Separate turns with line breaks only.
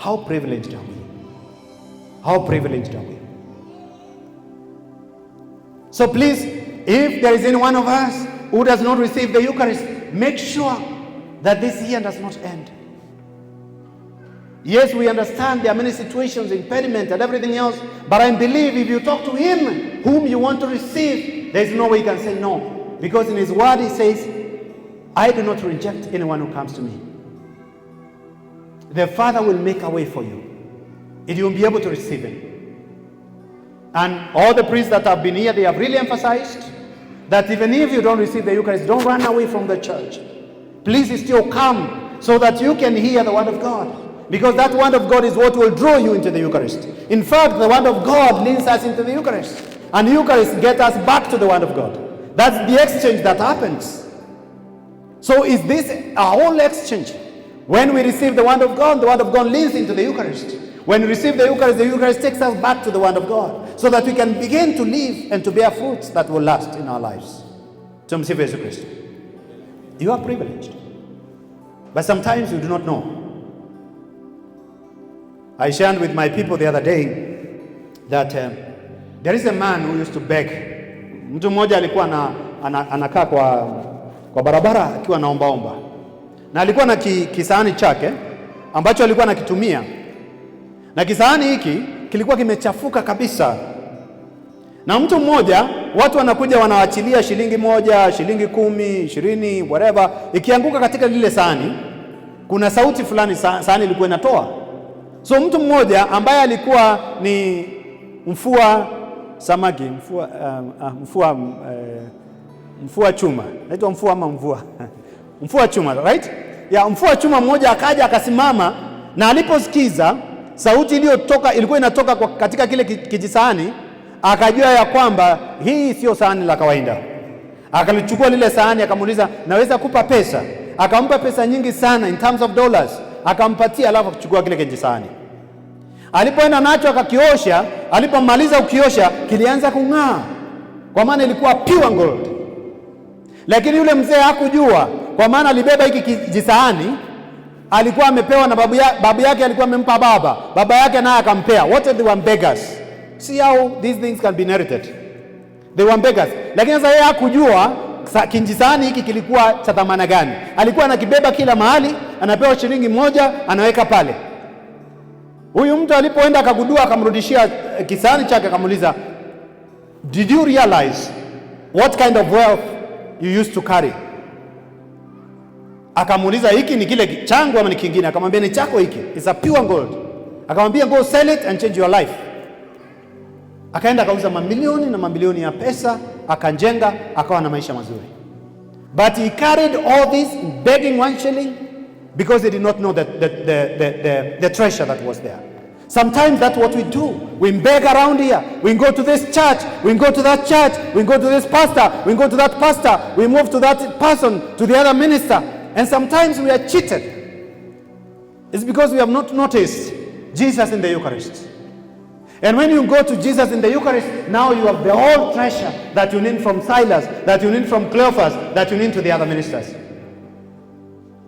How privileged are we? How privileged are we? So please, if there is any one of us who does not receive the Eucharist, make sure that this year does not end. Yes, we understand there are many situations, impediment and everything else, but I believe if you talk to him whom you want to receive, there is no way you can say no. Because in his word he says, I do not reject anyone who comes to me. The Father will make a way for you. And you will be able to receive him. And all the priests that have been here, they have really emphasized that even if you don't receive the Eucharist, don't run away from the church. Please still come so that you can hear the word of God. Because that word of God is what will draw you into the Eucharist. In fact, the word of God leads us into the Eucharist. And the Eucharist gets us back to the word of God. That's the exchange that happens. So is this a whole exchange? When we receive the word of God leads into the Eucharist. When we receive the Eucharist takes us back to the word of God. So that we can begin to live and to bear fruits that will last in our lives. Tumsifu Yesu Kristo. You are privileged. But sometimes you do not know. I shared with my people the other day that there is a man who used to beg. Mtu mmoja alikuwa anakaa kwa barabara akiwa anaombaomba. Na alikuwa na kisahani chake ambacho alikuwa anakitumia. Na kisahani hiki kilikuwa kimechafuka kabisa. Na mtu mmoja, watu wanakuja wanawachilia shilingi 1, shilingi 10, 20, whatever. Ikianguka katika lile sahani, kuna sauti fulani sahani ilikuwa inatoa. So mtu mmoja ambaye alikuwa ni mfua samaki, mfua chuma. Naitwa mfua ama mvua? Mfua chuma, right? Ya mfua chuma mmoja akaja akasimama, na aliposikiza sauti ilikuwa inatoka katika kile kijisahani, akajua ya kwamba hii sio sahani la kawaida. Akalichukua lile sahani akamuuliza, naweza kupa pesa? Akampa pesa nyingi sana in terms of dollars. Akampatia, alafu akachukua kile kijisahani. Alipoenda nacho akakiosha, alipomaliza ukiosha kilianza kung'aa. Kwa maana ilikuwa pure gold. Lakini yule mzee hakujua, kwa maana alibeba hiki kijisahani, alikuwa amepewa na babu yake alikuwa amempa baba yake naye akampea. What they were beggars. See how these things can be inherited. They were beggars. Lakini sasa yeye hakujua kijisahani hiki kilikuwa cha thamani gani. Alikuwa anakibeba kila mahali, anapewa shilingi 1, anaweka pale. Huyu mtu alipoenda akagundua, akamrudishia kisahani chake, akamuuliza, did you realize what kind of wealth you used to carry? Akamuuliza, hiki ni kile changu ama ni kingine? Akamwambia, ni chako hiki. It's a pure gold. Akamwambia, go sell it and change your life. Akaenda akauza mamilioni na mamilioni ya pesa, akajenga, akawa na maisha mazuri. But he carried all this begging 1 shilling because he did not know the treasure that was there. Sometimes that's what we do. We beg around here. We go to this church. We go to that church. We go to this pastor. We go to that pastor. We move to that person, to the other minister. And sometimes we are cheated. It's because we have not noticed Jesus in the Eucharist. And when you go to Jesus in the Eucharist, now you have the whole treasure that you need from Silas, that you need from Cleophas, that you need to the other ministers.